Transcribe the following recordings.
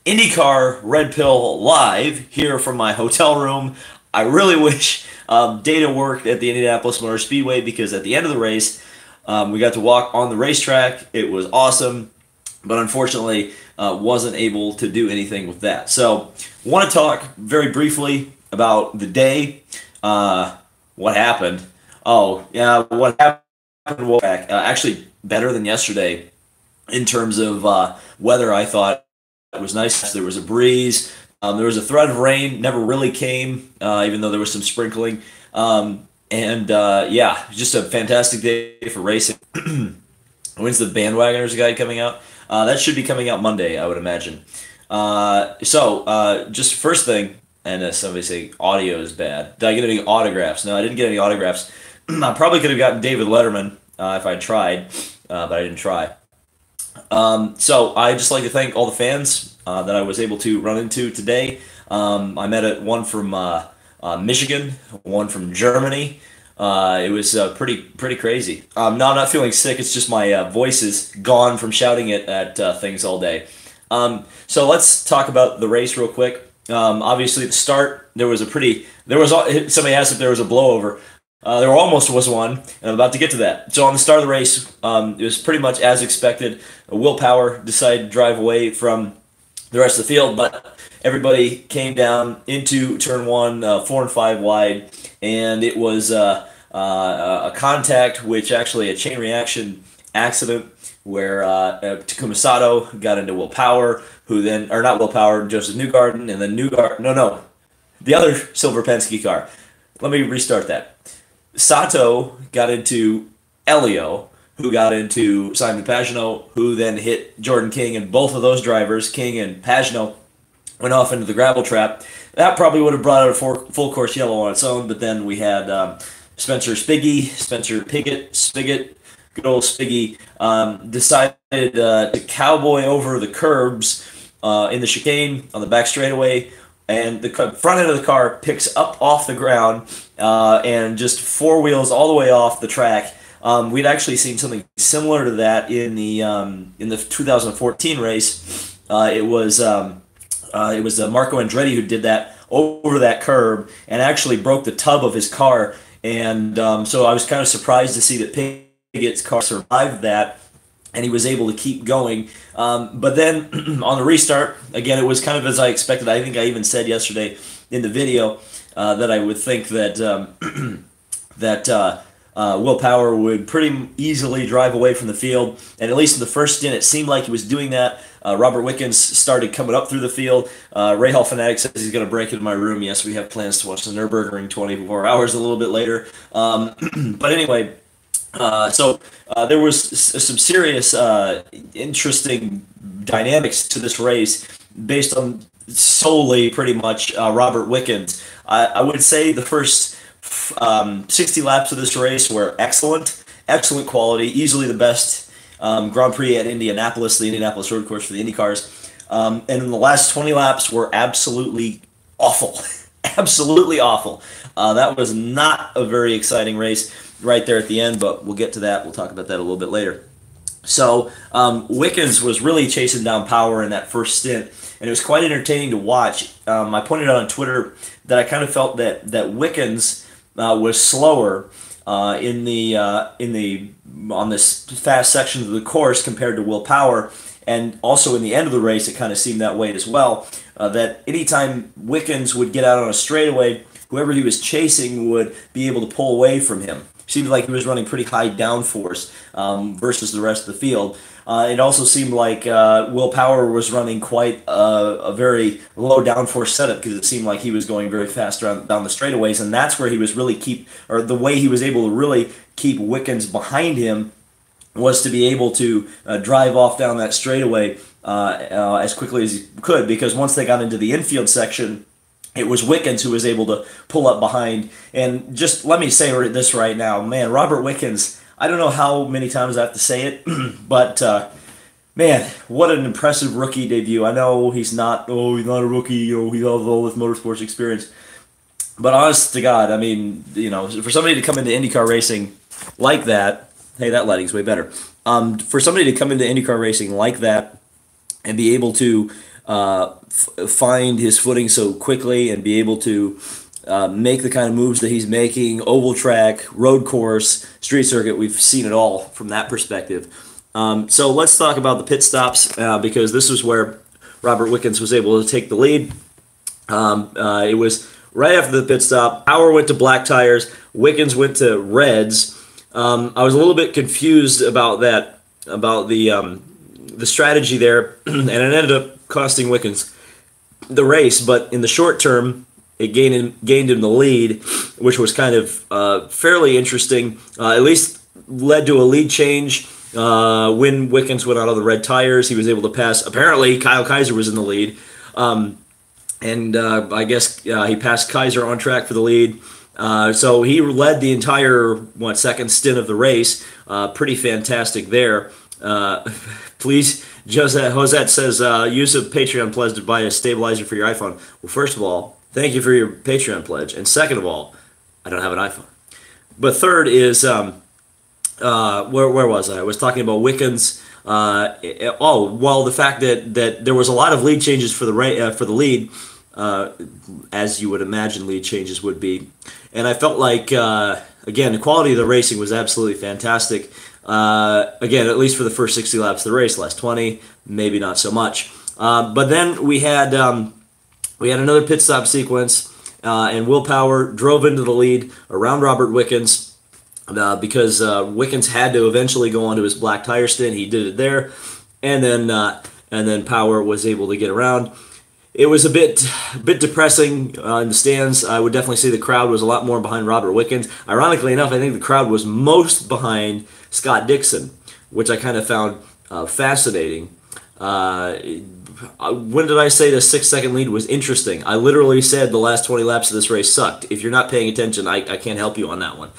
IndyCar Red Pill live here from my hotel room. I really wish data worked at the Indianapolis Motor Speedway because at the end of the race, we got to walk on the racetrack. It was awesome, but unfortunately, wasn't able to do anything with that. So, want to talk very briefly about the day. What happened? Oh, yeah, what happened? Actually, better than yesterday in terms of weather. I thought it was nice. There was a breeze. There was a threat of rain. Never really came, even though there was some sprinkling. Yeah, just a fantastic day for racing. When's the Bandwagoners guide coming out? That should be coming out Monday, I would imagine. Just first thing, and somebody say audio is bad. Did I get any autographs? No, I didn't get any autographs. I probably could have gotten David Letterman if I tried, but I didn't try. So I just like to thank all the fans that I was able to run into today. I met one from Michigan, one from Germany. It was pretty crazy. No, I'm not feeling sick. It's just my voice is gone from shouting it at things all day. So let's talk about the race real quick. Obviously, at the start somebody asked if there was a blowover. There almost was one, and I'm about to get to that. So on the start of the race, it was pretty much as expected. Will Power decided to drive away from the rest of the field, but everybody came down into turn one, 4 and 5 wide, and it was a contact, which actually a chain reaction accident where Takuma Sato got into Will Power, or not Will Power, Joseph Newgarden, and then the other Silver Penske car. Let me restart that. Sato got into Elio, who got into Simon Pagenaud, who then hit Jordan King, and both of those drivers, King and Pagenaud, went off into the gravel trap. That probably would have brought out a full course yellow on its own, but then we had Spencer Spigot, good old Spiggy, decided to cowboy over the curbs in the chicane on the back straightaway, and the front end of the car picks up off the ground and just four wheels all the way off the track. We'd actually seen something similar to that in the 2014 race. It was Marco Andretti who did that over that curb and actually broke the tub of his car. And so I was kind of surprised to see that Pigot's car survived that, and he was able to keep going. But then on the restart, again, it was kind of as I expected. I think I even said yesterday in the video that I would think that Will Power would pretty easily drive away from the field. And at least in the first stint, it seemed like he was doing that. Robert Wickens started coming up through the field. Ray Hall Fanatic says he's going to break into my room. Yes, we have plans to watch the Nürburgring 24 hours a little bit later. But anyway, there was some serious, interesting dynamics to this race based on solely pretty much Robert Wickens. I would say the first 60 laps of this race were excellent quality, easily the best Grand Prix at Indianapolis, the Indianapolis road course for the IndyCars. And then the last 20 laps were absolutely awful. Absolutely awful. That was not a very exciting race right there at the end, but we'll get to that. We'll talk about that a little bit later. So Wickens was really chasing down Power in that first stint, and it was quite entertaining to watch. I pointed out on Twitter that I kind of felt that Wickens was slower on this fast section of the course compared to Will Power, and also in the end of the race it kind of seemed that way as well. That anytime Wickens would get out on a straightaway, whoever he was chasing would be able to pull away from him. Seemed like he was running pretty high downforce versus the rest of the field. It also seemed like Will Power was running quite a very low downforce setup because it seemed like he was going very fast down the straightaways, and that's where he was really the way he was able to really keep Wickens behind him was to be able to drive off down that straightaway as quickly as he could, because once they got into the infield section, it was Wickens who was able to pull up behind. And just let me say this right now, man, Robert Wickens, I don't know how many times I have to say it, but man, what an impressive rookie debut. I know he's not a rookie, he has all this motorsports experience. But honest to God, I mean, for somebody to come into IndyCar racing like that, hey, that lighting's way better. For somebody to come into IndyCar racing like that and be able to find his footing so quickly and be able to make the kind of moves that he's making. Oval track, road course, street circuit, we've seen it all from that perspective. So let's talk about the pit stops because this was where Robert Wickens was able to take the lead. It was right after the pit stop. Power went to black tires. Wickens went to reds. I was a little bit confused about that, about the strategy there, and it ended up costing Wickens the race. But in the short term, it gained him the lead, which was kind of fairly interesting. At least led to a lead change. When Wickens went out on the red tires, he was able to pass. Apparently, Kyle Kaiser was in the lead. I guess he passed Kaiser on track for the lead. So he led the entire, second stint of the race. Pretty fantastic there. Please, Josette says, use of Patreon pledge to buy a stabilizer for your iPhone. Well, first of all, thank you for your Patreon pledge. And second of all, I don't have an iPhone. But third is, where was I? I was talking about Wickens. The fact that there was a lot of lead changes for the lead, as you would imagine lead changes would be. And I felt like, again, the quality of the racing was absolutely fantastic. Again, at least for the first 60 laps of the race, last 20, maybe not so much. But then we had another pit stop sequence, and Will Power drove into the lead around Robert Wickens because Wickens had to eventually go on to his black tire stint. He did it there, and then Power was able to get around. It was a bit depressing in the stands. I would definitely say the crowd was a lot more behind Robert Wickens. Ironically enough, I think the crowd was most behind Scott Dixon, which I kind of found fascinating. When did I say the 6-second lead was interesting? I literally said the last 20 laps of this race sucked. If you're not paying attention, I can't help you on that one.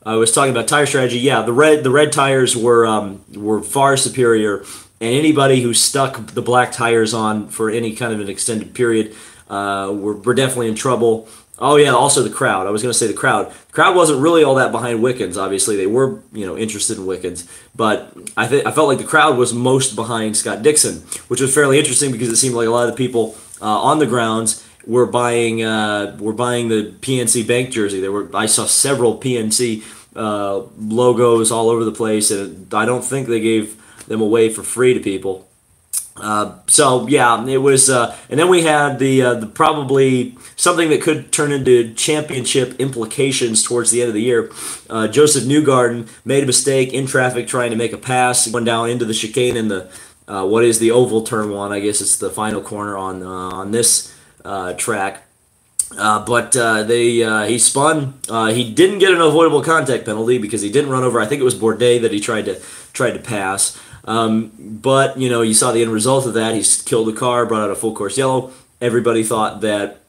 I was talking about tire strategy. Yeah, the red tires were far superior, and anybody who stuck the black tires on for any kind of an extended period were definitely in trouble. Oh yeah, also the crowd. I was going to say the crowd. The crowd wasn't really all that behind Wickens. Obviously, they were interested in Wickens, but I felt like the crowd was most behind Scott Dixon, which was fairly interesting because it seemed like a lot of the people on the grounds were buying the PNC Bank jersey. I saw several PNC logos all over the place, and I don't think they gave them away for free to people. It was, and then we had the probably something that could turn into championship implications towards the end of the year. Joseph Newgarden made a mistake in traffic trying to make a pass, going down into the chicane in the what is the oval turn one. I guess it's the final corner on this track. He spun. He didn't get an avoidable contact penalty because he didn't run over. I think it was Bourdais that he tried to pass. You saw the end result of that. He killed the car, brought out a full course yellow. Everybody thought that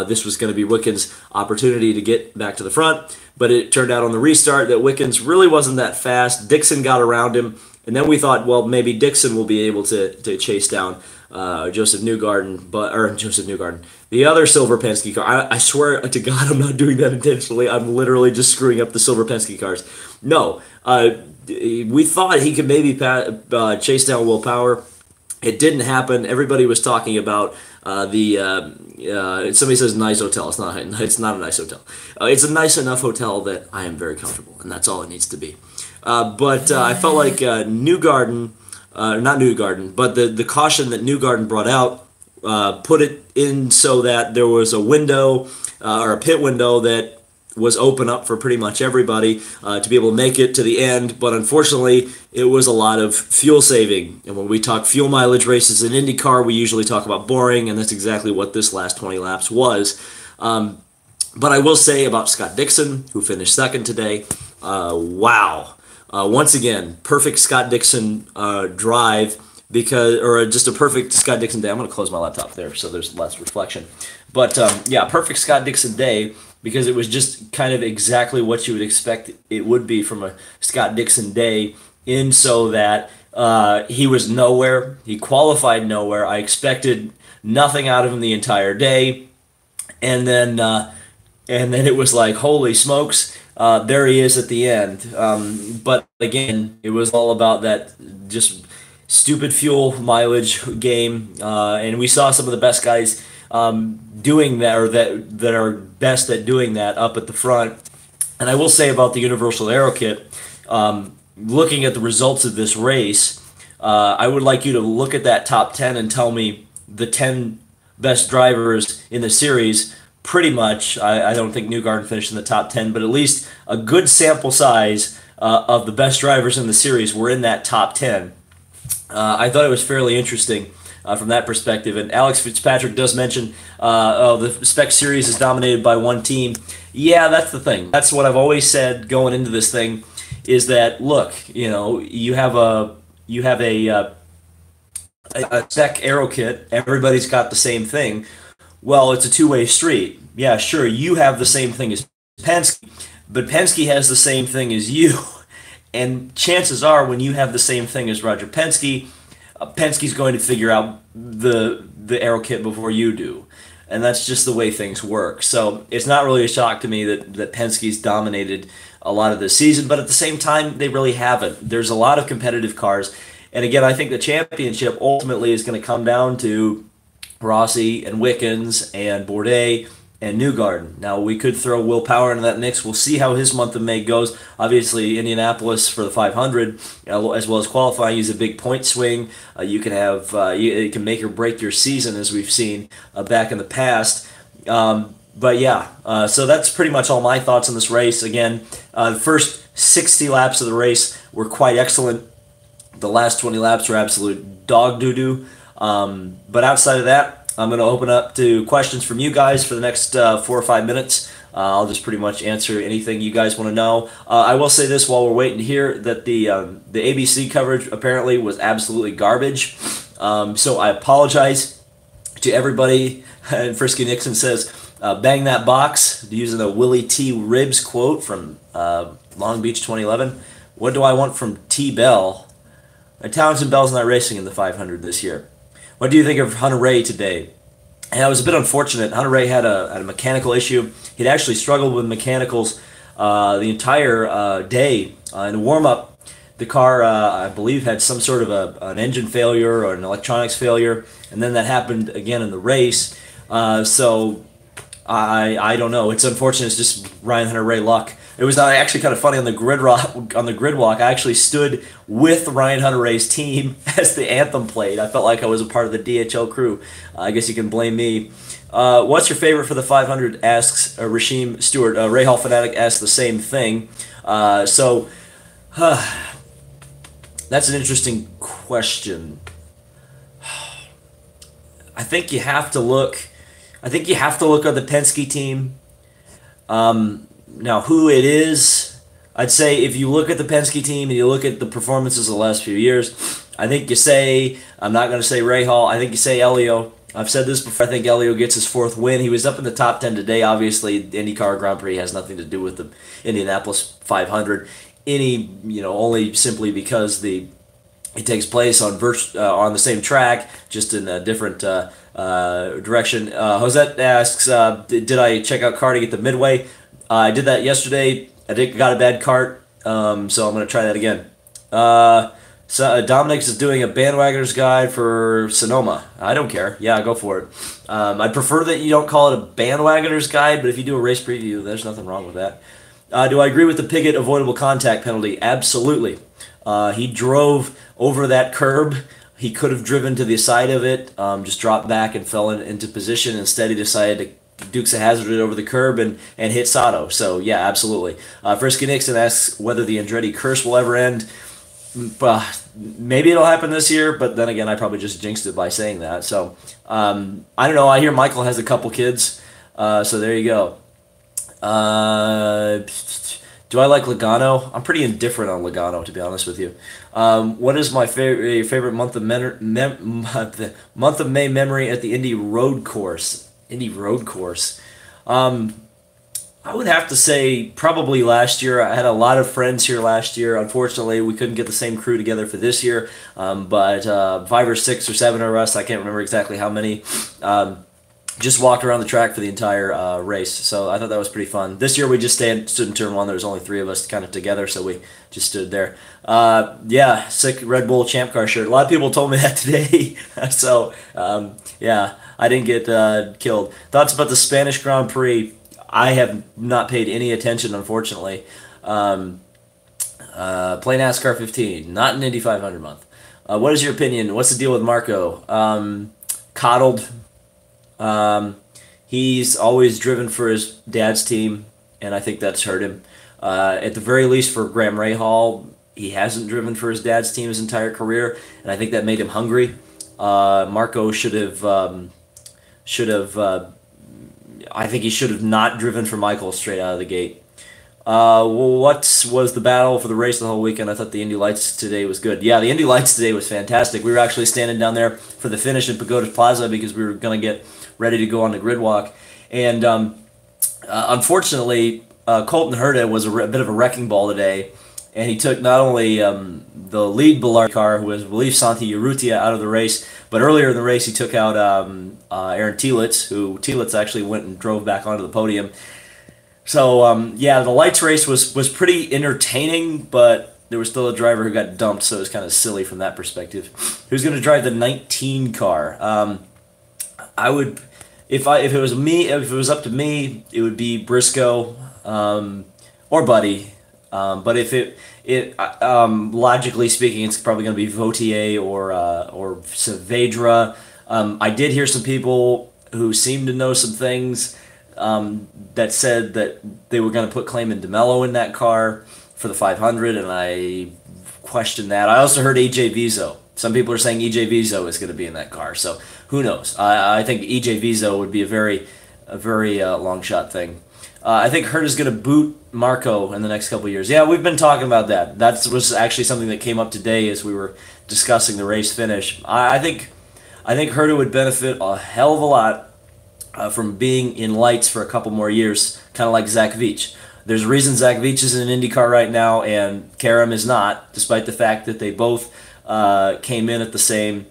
this was going to be Wickens' opportunity to get back to the front, but it turned out on the restart that Wickens really wasn't that fast. Dixon got around him, and then we thought, well, maybe Dixon will be able to chase down Joseph Newgarden, the other silver Penske car. I swear to God, I'm not doing that intentionally. I'm literally just screwing up the silver Penske cars. No, we thought he could maybe chase down Will Power. It didn't happen. Everybody was talking about somebody says nice hotel. It's not a nice hotel. It's a nice enough hotel that I am very comfortable, and that's all it needs to be. I felt like Newgarden, not Newgarden, but the caution that Newgarden brought out put it in so that there was a window or a pit window that was open up for pretty much everybody to be able to make it to the end, but unfortunately it was a lot of fuel saving. And when we talk fuel mileage races in IndyCar, we usually talk about boring, and that's exactly what this last 20 laps was. But I will say about Scott Dixon, who finished second today, wow. Once again, perfect Scott Dixon drive, just a perfect Scott Dixon day. I'm going to close my laptop there so there's less reflection. But perfect Scott Dixon day, because it was just kind of exactly what you would expect it would be from a Scott Dixon day, in so that he was nowhere. He qualified nowhere. I expected nothing out of him the entire day. And then it was like, holy smokes. there he is at the end. But again, it was all about that just stupid fuel mileage game, and we saw some of the best guys doing that, or that are best at doing that up at the front. And I will say about the Universal Aero Kit, looking at the results of this race, I would like you to look at that top 10 and tell me the 10 best drivers in the series. Pretty much, I don't think Newgarden finished in the top 10, but at least a good sample size of the best drivers in the series were in that top 10. I thought it was fairly interesting from that perspective. And Alex Fitzpatrick does mention, oh, the Spec Series is dominated by one team. Yeah, that's the thing. That's what I've always said going into this thing, is that, look, you have a Spec Aero Kit. Everybody's got the same thing. Well, it's a two-way street. Yeah, sure, you have the same thing as Penske, but Penske has the same thing as you. And chances are, when you have the same thing as Roger Penske, Penske's going to figure out the Aero Kit before you do. And that's just the way things work. So it's not really a shock to me that Penske's dominated a lot of this season, but at the same time, they really haven't. There's a lot of competitive cars. And again, I think the championship ultimately is going to come down to Rossi and Wickens and Bourdais and Newgarden. Now, we could throw Will Power into that mix. We'll see how his month of May goes. Obviously, Indianapolis for the 500, as well as qualifying, is a big point swing. You can have it can make or break your season, as we've seen back in the past. But yeah, so that's pretty much all my thoughts on this race. Again, the first 60 laps of the race were quite excellent. The last 20 laps were absolute dog doo-doo. But outside of that, I'm going to open up to questions from you guys for the next 4 or 5 minutes. I'll just pretty much answer anything you guys want to know. I will say this while we're waiting here, that the ABC coverage apparently was absolutely garbage. So I apologize to everybody. And Frisky Nixon says, bang that box, using a Willie T. Ribbs quote from Long Beach 2011. What do I want from T. Bell? Townsend Bell's not racing in the 500 this year. What do you think of Hunter Ray today? And it was a bit unfortunate. Hunter Ray had a mechanical issue. He'd actually struggled with mechanicals the entire day. In the warm-up, the car, I believe, had some sort of an engine failure or an electronics failure, and then that happened again in the race. So I don't know. It's unfortunate. It's just Ryan Hunter Ray luck. It was actually kind of funny on the grid walk. I actually stood with Ryan Hunter Ray's team as the anthem played. I felt like I was a part of the DHL crew. I guess you can blame me. What's your favorite for the 500? Asks Rasheem Stewart. Ray Hall Fanatic asks the same thing. That's an interesting question. I think you have to look. I think you have to look at the Penske team. Now, who it is, I'd say if you look at the Penske team and you look at the performances of the last few years, I think you say, I'm not going to say Ray Hall, I think you say Elio. I've said this before, I think Elio gets his 4th win. He was up in the top 10 today. Obviously, the INDYCAR Grand Prix has nothing to do with the Indianapolis 500. Only simply because it takes place on the same track, just in a different direction. Josette asks, did I check out car to get the midway? I did that yesterday. I got a bad cart, so I'm going to try that again. So Dominic is doing a bandwagoners guide for Sonoma. I don't care. Yeah, go for it. I'd prefer that you don't call it a bandwagoners guide, but if you do a race preview, there's nothing wrong with that. Do I agree with the Piggott avoidable contact penalty? Absolutely. He drove over that curb. He could have driven to the side of it, just dropped back and fell into position. Instead, he decided to Dukes of Hazzard it over the curb and hit Sato. So, yeah, absolutely. Frisky Nixon asks whether the Andretti curse will ever end. Maybe it'll happen this year, but then again, I probably just jinxed it by saying that. So, I don't know. I hear Michael has a couple kids, so there you go. Do I like Logano? I'm pretty indifferent on Logano, to be honest with you. What is my favorite month of May memory at the Indy Road Course? I would have to say probably last year. I had a lot of friends here last year. Unfortunately, we couldn't get the same crew together for this year, but 5 or 6 or 7 of us, I can't remember exactly how many, just walked around the track for the entire race. So I thought that was pretty fun. This year we just stood in turn one. There was only three of us kind of together, so we just stood there. Yeah, sick Red Bull Champ Car shirt. A lot of people told me that today. So yeah, I didn't get killed. Thoughts about the Spanish Grand Prix? I have not paid any attention, unfortunately. Play NASCAR 15, not an Indy 500 month. What is your opinion? What's the deal with Marco? Coddled. He's always driven for his dad's team, and I think that's hurt him. At the very least, for Graham Rahal, he hasn't driven for his dad's team his entire career, and I think that made him hungry. Marco should have. I think he should have not driven for Michael straight out of the gate. What was the battle for the race the whole weekend? I thought the Indy Lights today was good. Yeah, the Indy Lights today was fantastic. We were actually standing down there for the finish in Pagoda Plaza because we were going to get ready to go on the grid walk. And unfortunately, Colton Herta was a bit of a wrecking ball today, and he took not only the lead Bellari car, who was, I believe, Santi Urrutia, out of the race, but earlier in the race he took out Aaron Telitz, who Telitz actually went and drove back onto the podium. So, yeah, the Lights race was pretty entertaining, but there was still a driver who got dumped, so it was kind of silly from that perspective. Who's going to drive the 19 car? I would, if it was me, if it was up to me, it would be Briscoe or Buddy. But if logically speaking, it's probably going to be Vautier or Saavedra. I did hear some people who seemed to know some things that said that they were going to put Clayman DeMello in that car for the 500, and I questioned that. I also heard EJ Vizo. Some people are saying EJ Vizo is going to be in that car, so who knows? I think EJ Vizo would be a very long shot thing. I think Hurt is going to boot Marco in the next couple of years. Yeah, we've been talking about that. That was actually something that came up today as we were discussing the race finish. I think Herta would benefit a hell of a lot from being in Lights for a couple more years, kind of like Zach Veach. There's a reason Zach Veach is in IndyCar right now and Karam is not, despite the fact that they both came in at the same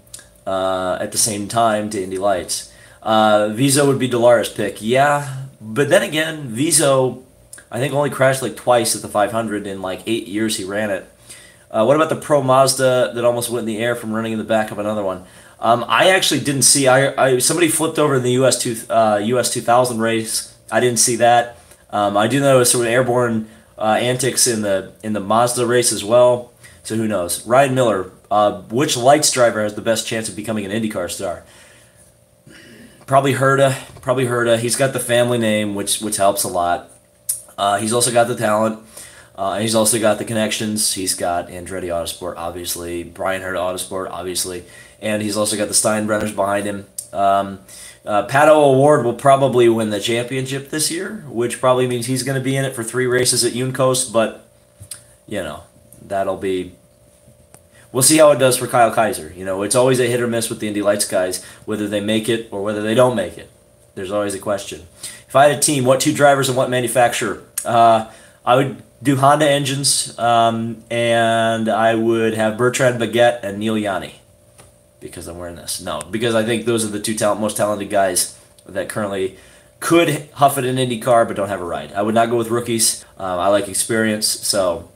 time to Indy Lights. Vizo would be Dolores' pick, yeah, but then again, Vizo, I think, only crashed like twice at the 500 in like 8 years he ran it. What about the Pro Mazda that almost went in the air from running in the back of another one? I actually didn't see. Somebody flipped over in the US 2000 race. I didn't see that. I do know there was sort of airborne antics in the Mazda race as well. So who knows? Ryan Miller, which Lights driver has the best chance of becoming an IndyCar star? Probably Herta. Probably Herta. He's got the family name, which helps a lot. He's also got the talent. He's also got the connections. He's got Andretti Autosport, obviously. Brian Herta Autosport, obviously. And he's also got the Steinbrenners behind him. Pato O'Ward will probably win the championship this year, which probably means he's going to be in it for 3 races at Juncos, but, you know, that'll be... We'll see how it does for Kyle Kaiser. You know, it's always a hit or miss with the Indy Lights guys, whether they make it or whether they don't make it. There's always a question. If I had a team, what 2 drivers and what manufacturer? I would do Honda engines, and I would have Bertrand Baguette and Neil Yanni. Because I'm wearing this. No, because I think those are the 2 most talented guys that currently could huff it in IndyCar but don't have a ride. I would not go with rookies. I like experience. So,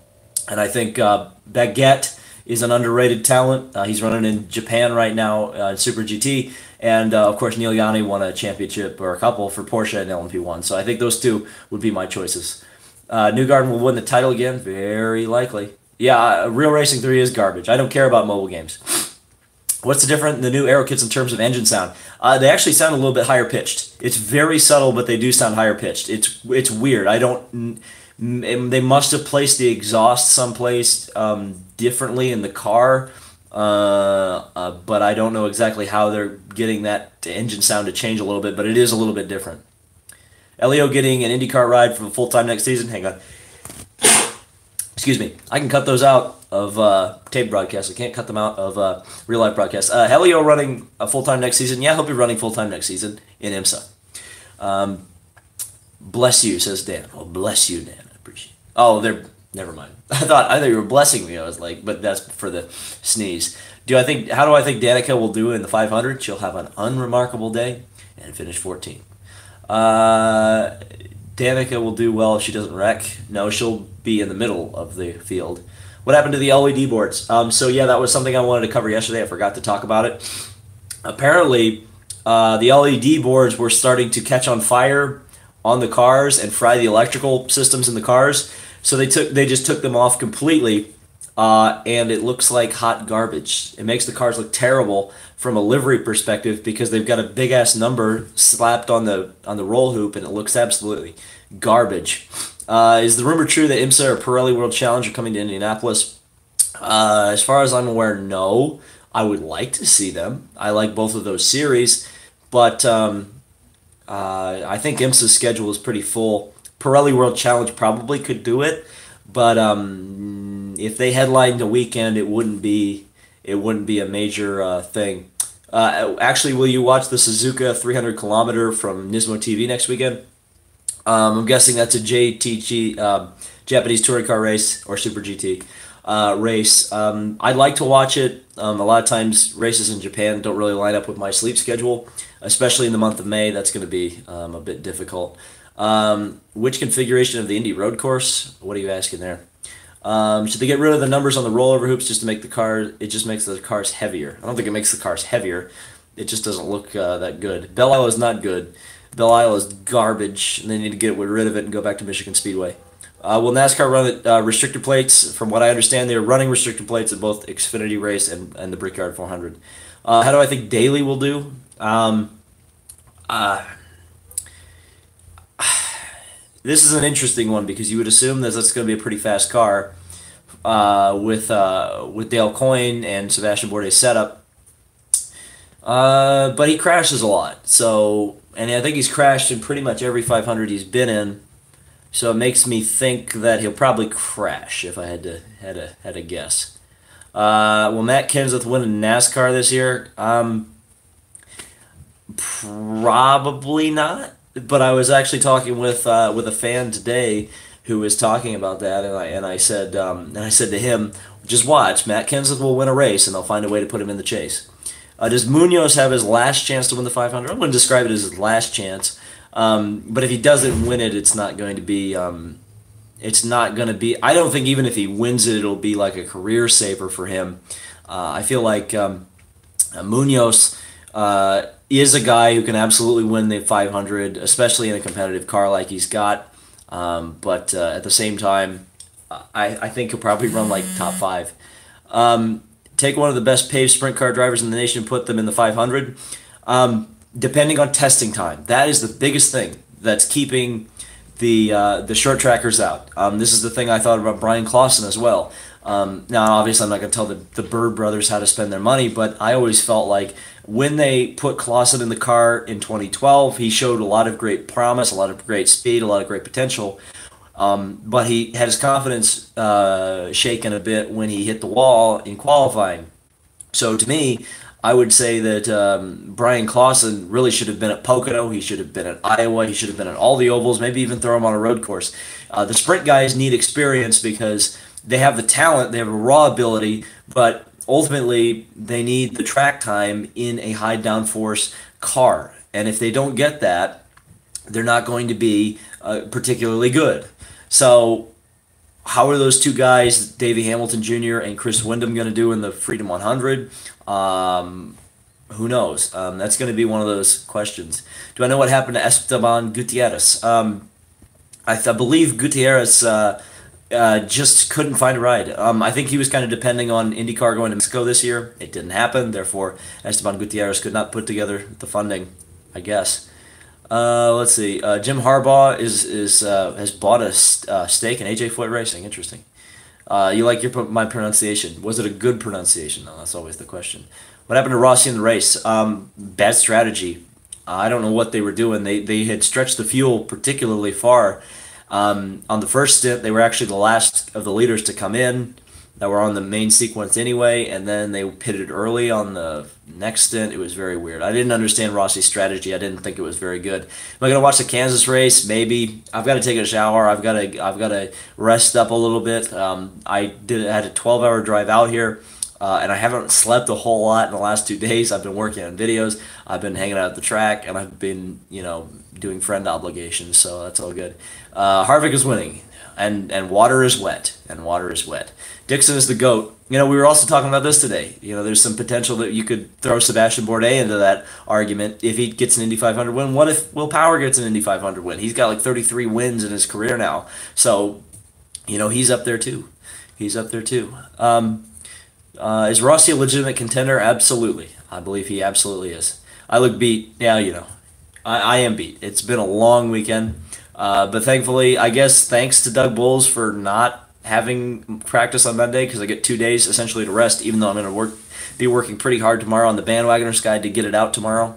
and I think Baguette is an underrated talent. He's running in Japan right now in Super GT. And, of course, Neil Yanni won a championship or a couple for Porsche and LMP1. So I think those 2 would be my choices. Newgarden will win the title again. Very likely. Yeah, Real Racing 3 is garbage. I don't care about mobile games. What's the difference in the new Aero kits in terms of engine sound? They actually sound a little bit higher pitched. It's very subtle, but they do sound higher pitched. It's weird. I don't. They must have placed the exhaust someplace differently in the car, but I don't know exactly how they're getting that engine sound to change a little bit. But it is a little bit different. Elio getting an IndyCar ride for full time next season. Hang on. Excuse me. I can cut those out of tape broadcasts. I can't cut them out of real life broadcasts. Helio running a full time next season. Yeah, he'll be running full time next season in IMSA. Bless you, says Dan. Oh, bless you, Dan. I appreciate it. Oh, never mind. I thought you were blessing me. I was like, but that's for the sneeze. How do I think Danica will do in the 500? She'll have an unremarkable day. and finished 14th. Uh, Danica will do well if she doesn't wreck. No, she'll be in the middle of the field. What happened to the LED boards? So yeah, that was something I wanted to cover yesterday. I forgot to talk about it. Apparently, the LED boards were starting to catch on fire on the cars and fry the electrical systems in the cars. So they just took them off completely, and it looks like hot garbage. It makes the cars look terrible from a livery perspective because they've got a big ass number slapped on the roll hoop, and it looks absolutely garbage. Is the rumor true that IMSA or Pirelli World Challenge are coming to Indianapolis? As far as I'm aware, no. I would like to see them. I like both of those series, but I think IMSA's schedule is pretty full. Pirelli World Challenge probably could do it, but if they headlined a weekend, it wouldn't be a major thing. Actually, will you watch the Suzuka 300 kilometer from Nismo TV next weekend? I'm guessing that's a JTG Japanese touring car race or Super GT race. I'd like to watch it. A lot of times races in Japan don't really line up with my sleep schedule, especially in the month of May. That's going to be a bit difficult. Which configuration of the Indy road course? What are you asking there? Should they get rid of the numbers on the rollover hoops just to make the car? It just makes the cars heavier. I don't think it makes the cars heavier. It just doesn't look that good. Belle Isle is not good. Belle Isle is garbage, and they need to get rid of it and go back to Michigan Speedway. Will NASCAR run restrictor plates? From what I understand, they're running restrictor plates at both Xfinity Race and the Brickyard 400. How do I think Daly will do? This is an interesting one because you would assume that that's going to be a pretty fast car with Dale Coyne and Sebastian Bourdais setup. But he crashes a lot, and I think he's crashed in pretty much every 500 he's been in. So it makes me think that he'll probably crash if I had to guess. Will Matt Kenseth win in NASCAR this year? Probably not. But I was actually talking with a fan today who was talking about that, and I said to him, just watch, Matt Kenseth will win a race, and they'll find a way to put him in the chase. Does Munoz have his last chance to win the 500? I wouldn't describe it as his last chance. But if he doesn't win it, it's not going to be. I don't think even if he wins it, it'll be like a career saver for him. I feel like Munoz is a guy who can absolutely win the 500, especially in a competitive car like he's got. But at the same time, I think he'll probably run like top 5. Take one of the best paved sprint car drivers in the nation and put them in the 500. Depending on testing time, that is the biggest thing that's keeping the short trackers out. This is the thing I thought about Brian Clausen as well. Now, obviously, I'm not going to tell the Bird brothers how to spend their money, but I always felt like when they put Clausen in the car in 2012, he showed a lot of great promise, a lot of great speed, a lot of great potential. But he had his confidence shaken a bit when he hit the wall in qualifying. So to me, I would say that Brian Clausen really should have been at Pocono. He should have been at Iowa. He should have been at all the ovals, maybe even throw him on a road course. The sprint guys need experience because they have the talent, they have a raw ability, but ultimately they need the track time in a high downforce car. And if they don't get that, they're not going to be particularly good. So how are those two guys, Davey Hamilton Jr. and Chris Windom, going to do in the Freedom 100? Who knows? That's going to be one of those questions. Do I know what happened to Esteban Gutierrez? I believe Gutierrez just couldn't find a ride. I think he was kind of depending on INDYCAR going to Mexico this year. It didn't happen. Therefore, Esteban Gutierrez could not put together the funding, I guess. Let's see. Jim Harbaugh has bought a stake in AJ Foyt Racing. Interesting. You like my pronunciation? Was it a good pronunciation? No, that's always the question. What happened to Rossi in the race? Bad strategy. I don't know what they were doing. They had stretched the fuel particularly far. On the first stint, they were actually the last of the leaders to come in that were on the main sequence anyway, and then they pitted early on the next stint. It was very weird. I didn't understand Rossi's strategy. I didn't think it was very good. Am I going to watch the Kansas race? Maybe. I've got to take a shower. I've got to rest up a little bit. I had a 12-hour drive out here. and I haven't slept a whole lot in the last 2 days. I've been working on videos, I've been hanging out at the track, and I've been, doing friend obligations, so that's all good. Harvick is winning, and water is wet, and water is wet. Dixon is the GOAT. We were also talking about this today. There's some potential that you could throw Sebastian Bourdais into that argument if he gets an Indy 500 win. What if Will Power gets an Indy 500 win? He's got like 33 wins in his career now, so he's up there too. He's up there too. Is Rossi a legitimate contender? Absolutely. I believe he absolutely is. I look beat. Yeah, I am beat. It's been a long weekend. But thankfully, I guess thanks to Doug Bowles for not having practice on Monday, because I get 2 days essentially to rest, even though I'm going to be working pretty hard tomorrow on the Bandwagoners Guide to get it out tomorrow.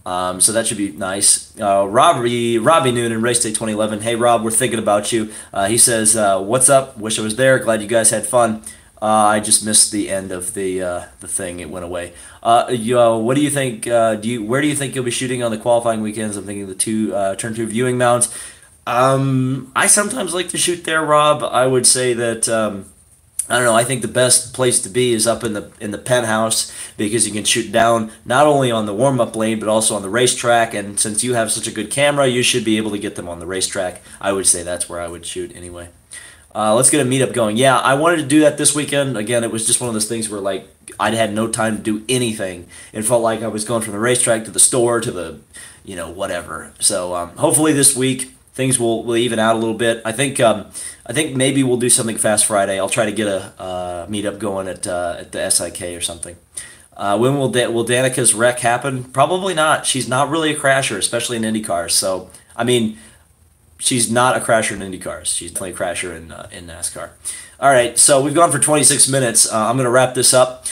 So that should be nice. Robbie Noonan, Race Day 2011. Hey, Rob, we're thinking about you. He says, what's up? Wish I was there. Glad you guys had fun. I just missed the end of the thing. It went away. What do you think? Where do you think you'll be shooting on the qualifying weekends? I'm thinking the turn 2 viewing mounts. I sometimes like to shoot there, Rob. I would say that I don't know. I think the best place to be is up in the penthouse, because you can shoot down not only on the warm-up lane but also on the racetrack. And since you have such a good camera, you should be able to get them on the racetrack. I would say that's where I would shoot anyway. Let's get a meetup going. Yeah, I wanted to do that this weekend. Again, it was just one of those things where like I'd had no time to do anything. It felt like I was going from the racetrack to the store to the, whatever. So hopefully this week things will even out a little bit. I think maybe we'll do something Fast Friday. I'll try to get a meetup going at the SIK or something. When will Danica's wreck happen? Probably not. She's not really a crasher, especially in IndyCars. So I mean, she's not a crasher in IndyCars. She's definitely a crasher in NASCAR. All right, so we've gone for 26 minutes. I'm going to wrap this up.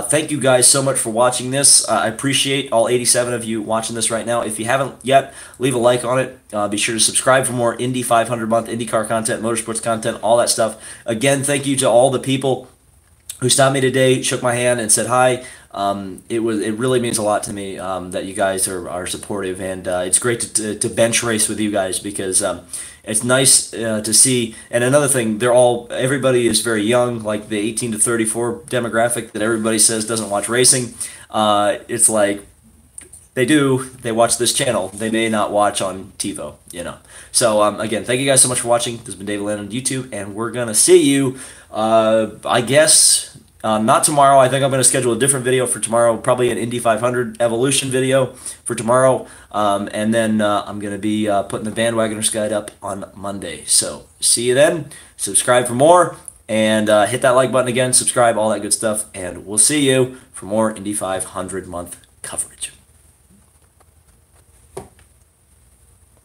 Thank you guys so much for watching this. I appreciate all 87 of you watching this right now. If you haven't yet, leave a like on it. Be sure to subscribe for more Indy 500 month IndyCar content, motorsports content, all that stuff. Again, thank you to all the people who stopped me today, shook my hand, and said hi. It really means a lot to me that you guys are supportive, and it's great to bench race with you guys, because it's nice to see. And another thing, everybody is very young, like the 18 to 34 demographic that everybody says doesn't watch racing. It's like they watch this channel. They may not watch on TiVo, So again, thank you guys so much for watching. This has been David Land on YouTube, and we're gonna see you. I guess not tomorrow. I think I'm going to schedule a different video for tomorrow, probably an Indy 500 Evolution video for tomorrow, and then I'm going to be putting the Bandwagoners Guide up on Monday. So see you then. Subscribe for more, and hit that like button again, subscribe, all that good stuff, and we'll see you for more Indy 500 month coverage.